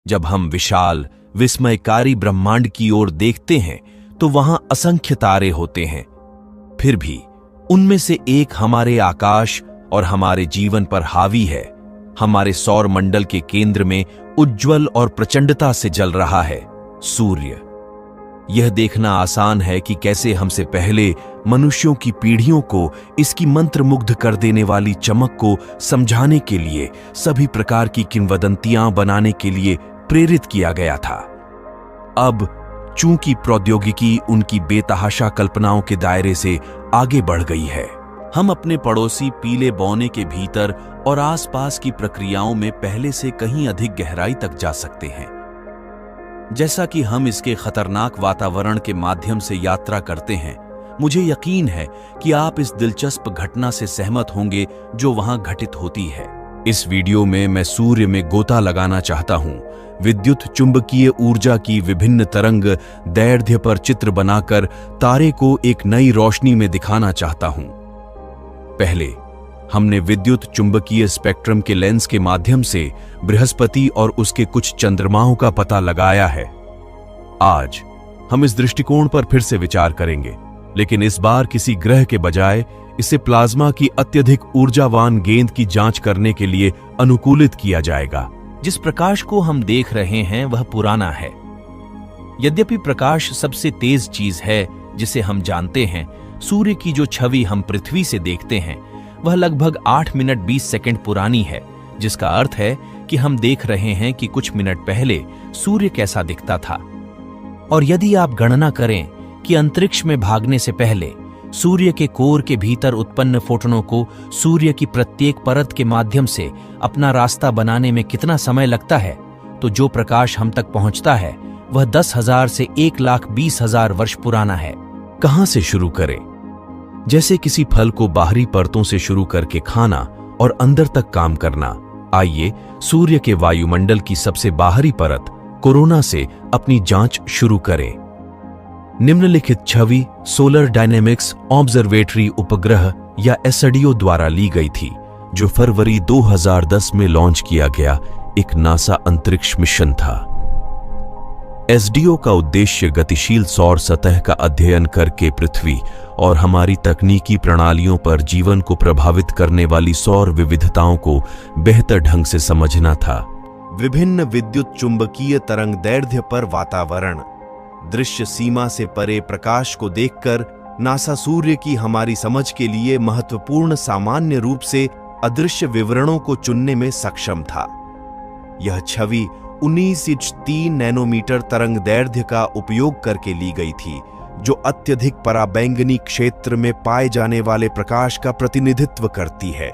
जब हम विशाल विस्मयकारी ब्रह्मांड की ओर देखते हैं तो वहां असंख्य तारे होते हैं। फिर भी उनमें से एक हमारे आकाश और हमारे जीवन पर हावी है। हमारे सौर मंडल के केंद्र में उज्जवल और प्रचंडता से जल रहा है सूर्य। यह देखना आसान है कि कैसे हमसे पहले मनुष्यों की पीढ़ियों को इसकी मंत्रमुग्ध कर देने वाली चमक को समझाने के लिए सभी प्रकार की किंवदंतियां बनाने के लिए प्रेरित किया गया था। अब चूंकि प्रौद्योगिकी उनकी बेतहाशा कल्पनाओं के दायरे से आगे बढ़ गई है, हम अपने पड़ोसी पीले बौने के भीतर और आसपास की प्रक्रियाओं में पहले से कहीं अधिक गहराई तक जा सकते हैं। जैसा कि हम इसके खतरनाक वातावरण के माध्यम से यात्रा करते हैं, मुझे यकीन है कि आप इस दिलचस्प घटना से सहमत होंगे जो वहां घटित होती है। इस वीडियो में मैं सूर्य में गोता लगाना चाहता हूं, विद्युत चुंबकीय ऊर्जा की विभिन्न तरंग दैर्ध्य पर चित्र बनाकर तारे को एक नई रोशनी में दिखाना चाहता हूं। पहले हमने विद्युत चुंबकीय स्पेक्ट्रम के लेंस के माध्यम से बृहस्पति और उसके कुछ चंद्रमाओं का पता लगाया है। आज हम इस दृष्टिकोण पर फिर से विचार करेंगे, लेकिन इस बार किसी ग्रह के बजाय इसे प्लाज्मा की अत्यधिक ऊर्जावान गेंद की जांच करने के लिए अनुकूलित किया जाएगा। जिस प्रकाश को हम देख रहे हैं वह पुराना है। यद्यपि प्रकाश सबसे तेज चीज है जिसे हम जानते हैं, सूर्य की जो छवि हम पृथ्वी से देखते हैं वह लगभग 8 मिनट 20 सेकंड पुरानी है, जिसका अर्थ है कि हम देख रहे हैं कि कुछ मिनट पहले सूर्य कैसा दिखता था। और यदि आप गणना करें कि अंतरिक्ष में भागने से पहले सूर्य के कोर के भीतर उत्पन्न फोटोनों को सूर्य की प्रत्येक परत के माध्यम से अपना रास्ता बनाने में कितना समय लगता है, तो जो प्रकाश हम तक पहुंचता है वह 10,000 से 1,20,000 वर्ष पुराना है। कहां से शुरू करें? जैसे किसी फल को बाहरी परतों से शुरू करके खाना और अंदर तक काम करना। आइए सूर्य के वायुमंडल की सबसे बाहरी परत कोरोना से अपनी जांच शुरू करें। निम्नलिखित छवि सोलर डायनेमिक्स ऑब्जर्वेटरी उपग्रह या एसडीओ द्वारा ली गई थी, जो फरवरी 2010 में लॉन्च किया गया एक नासा अंतरिक्ष मिशन था। एसडीओ का उद्देश्य गतिशील सौर सतह का अध्ययन करके पृथ्वी और हमारी तकनीकी प्रणालियों पर जीवन को प्रभावित करने वाली सौर विविधताओं को बेहतर ढंग से समझना था। विभिन्न विद्युत चुंबकीय तरंग दैर्ध्य पर वातावरण दृश्य सीमा से परे प्रकाश को देखकर नासा सूर्य की हमारी समझ के लिए महत्वपूर्ण सामान्य रूप से अदृश्य विवरणों को चुनने में सक्षम था। यह छवि 19 नैनोमीटर तरंग दैर्ध्य का उपयोग करके ली गई थी, जो अत्यधिक पराबैंगनी क्षेत्र में पाए जाने वाले प्रकाश का प्रतिनिधित्व करती है।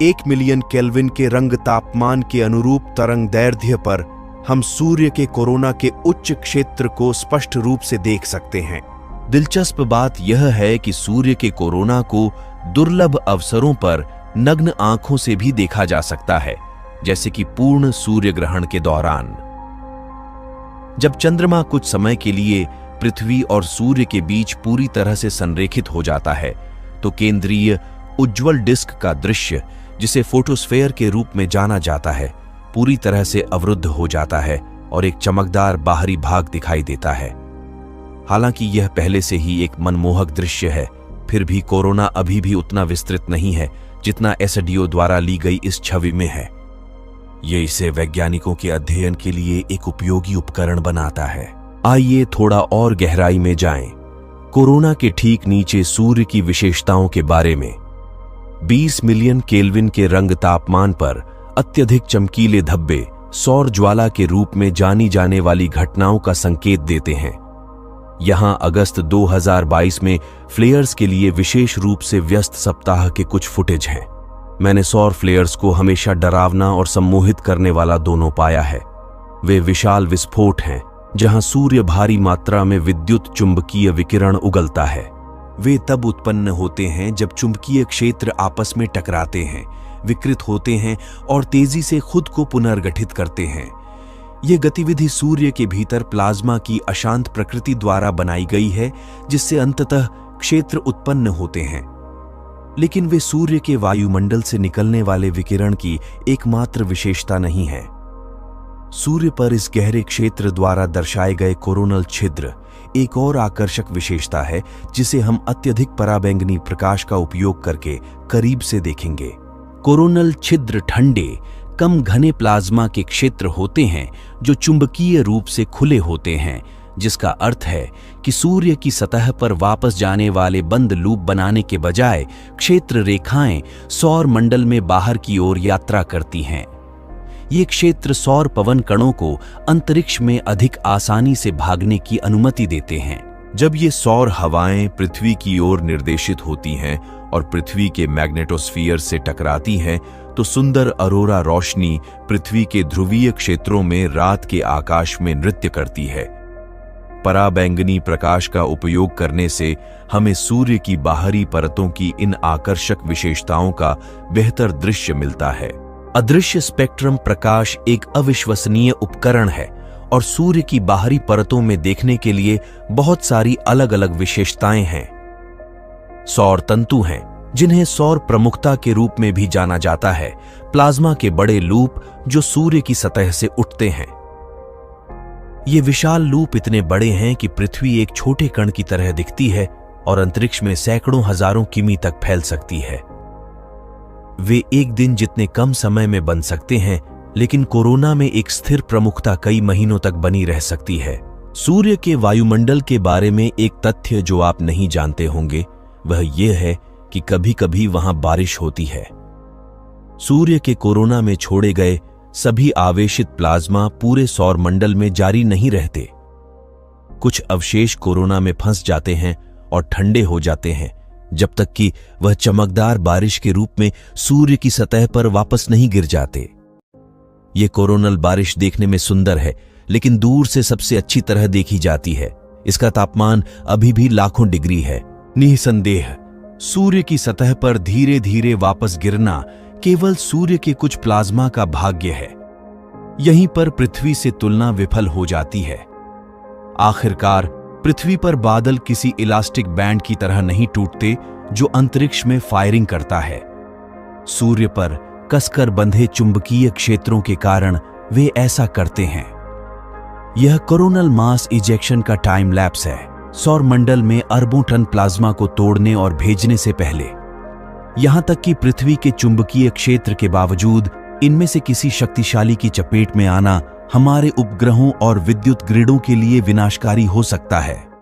1 मिलियन केल्विन के रंग तापमान के अनुरूप तरंग दैर्ध्य पर हम सूर्य के कोरोना के उच्च क्षेत्र को स्पष्ट रूप से देख सकते हैं। दिलचस्प बात यह है कि सूर्य के कोरोना को दुर्लभ अवसरों पर नग्न आंखों से भी देखा जा सकता है, जैसे कि पूर्ण सूर्य ग्रहण के दौरान। जब चंद्रमा कुछ समय के लिए पृथ्वी और सूर्य के बीच पूरी तरह से संरेखित हो जाता है, तो केंद्रीय उज्ज्वल डिस्क का दृश्य, जिसे फोटोस्फेयर के रूप में जाना जाता है, पूरी तरह से अवरुद्ध हो जाता है और एक चमकदार बाहरी भाग दिखाई देता है। हालांकि यह पहले से ही एक मनमोहक दृश्य है, फिर भी कोरोना अभी भी उतना विस्तृत नहीं है जितना एसडीओ द्वारा ली गई इस छवि में है। यह इसे वैज्ञानिकों के अध्ययन के लिए एक उपयोगी उपकरण बनाता है। आइए थोड़ा और गहराई में जाएं। कोरोना के ठीक नीचे सूर्य की विशेषताओं के बारे में 20 मिलियन केल्विन के रंग तापमान पर अत्यधिक चमकीले धब्बे सौर ज्वाला के रूप में जानी जाने वाली घटनाओं का संकेत देते हैं। यहां अगस्त 2022 में फ्लेयर्स के लिए विशेष रूप से व्यस्त सप्ताह के कुछ फुटेज हैं। मैंने सौर फ्लेयर्स को हमेशा डरावना और सम्मोहित करने वाला दोनों पाया है। वे विशाल विस्फोट हैं जहां सूर्य भारी मात्रा में विद्युत चुंबकीय विकिरण उगलता है। वे तब उत्पन्न होते हैं जब चुंबकीय क्षेत्र आपस में टकराते हैं, विकृत होते हैं और तेजी से खुद को पुनर्गठित करते हैं। यह गतिविधि सूर्य के भीतर प्लाज्मा की अशांत प्रकृति द्वारा बनाई गई है, जिससे अंततः क्षेत्र उत्पन्न होते हैं। लेकिन वे सूर्य के वायुमंडल से निकलने वाले विकिरण की एकमात्र विशेषता नहीं है। सूर्य पर इस गहरे क्षेत्र द्वारा दर्शाए गए कोरोनल छिद्र एक और आकर्षक विशेषता है, जिसे हम अत्यधिक पराबैंगनी प्रकाश का उपयोग करके करीब से देखेंगे। कोरोनल छिद्र ठंडे, कम घने प्लाज्मा के क्षेत्र होते हैं जो चुंबकीय रूप से खुले होते हैं, जिसका अर्थ है कि सूर्य की सतह पर वापस जाने वाले बंद लूप बनाने के बजाय क्षेत्र रेखाएं सौर मंडल में बाहर की ओर यात्रा करती हैं। ये क्षेत्र सौर पवन कणों को अंतरिक्ष में अधिक आसानी से भागने की अनुमति देते हैं। जब ये सौर हवाएं पृथ्वी की ओर निर्देशित होती हैं और पृथ्वी के मैग्नेटोस्फीयर से टकराती हैं, तो सुंदर अरोरा रोशनी पृथ्वी के ध्रुवीय क्षेत्रों में रात के आकाश में नृत्य करती है। पराबैंगनी प्रकाश का उपयोग करने से हमें सूर्य की बाहरी परतों की इन आकर्षक विशेषताओं का बेहतर दृश्य मिलता है। अदृश्य स्पेक्ट्रम प्रकाश एक अविश्वसनीय उपकरण है और सूर्य की बाहरी परतों में देखने के लिए बहुत सारी अलग अलग विशेषताएं हैं। सौर तंतु हैं, जिन्हें सौर प्रमुखता के रूप में भी जाना जाता है, प्लाज्मा के बड़े लूप जो सूर्य की सतह से उठते हैं। ये विशाल लूप इतने बड़े हैं कि पृथ्वी एक छोटे कण की तरह दिखती है और अंतरिक्ष में सैकड़ों हजारों किमी तक फैल सकती है। वे एक दिन जितने कम समय में बन सकते हैं, लेकिन कोरोना में एक स्थिर प्रमुखता कई महीनों तक बनी रह सकती है। सूर्य के वायुमंडल के बारे में एक तथ्य जो आप नहीं जानते होंगे, वह यह है कि कभी-कभी वहां बारिश होती है। सूर्य के कोरोना में छोड़े गए सभी आवेशित प्लाज्मा पूरे सौर मंडल में जारी नहीं रहते। कुछ अवशेष कोरोना में फंस जाते हैं और ठंडे हो जाते हैं, जब तक कि वह चमकदार बारिश के रूप में सूर्य की सतह पर वापस नहीं गिर जाते। ये कोरोनल बारिश देखने में सुंदर है, लेकिन दूर से सबसे अच्छी तरह देखी जाती है। इसका तापमान अभी भी लाखों डिग्री है। निसंदेह सूर्य की सतह पर धीरे धीरे वापस गिरना केवल सूर्य के कुछ प्लाज्मा का भाग्य है। यहीं पर पृथ्वी से तुलना विफल हो जाती है। आखिरकार पृथ्वी पर बादल किसी इलास्टिक बैंड की तरह नहीं टूटते जो अंतरिक्ष में फायरिंग करता है। सूर्य पर कसकर बंधे चुंबकीय क्षेत्रों के कारण वे ऐसा करते हैं। यह कोरोनल मास इजेक्शन का टाइम लैप्स है, सौर मंडल में अरबों टन प्लाज्मा को तोड़ने और भेजने से पहले। यहां तक कि पृथ्वी के चुंबकीय क्षेत्र के बावजूद इनमें से किसी शक्तिशाली की चपेट में आना हमारे उपग्रहों और विद्युत ग्रिडों के लिए विनाशकारी हो सकता है।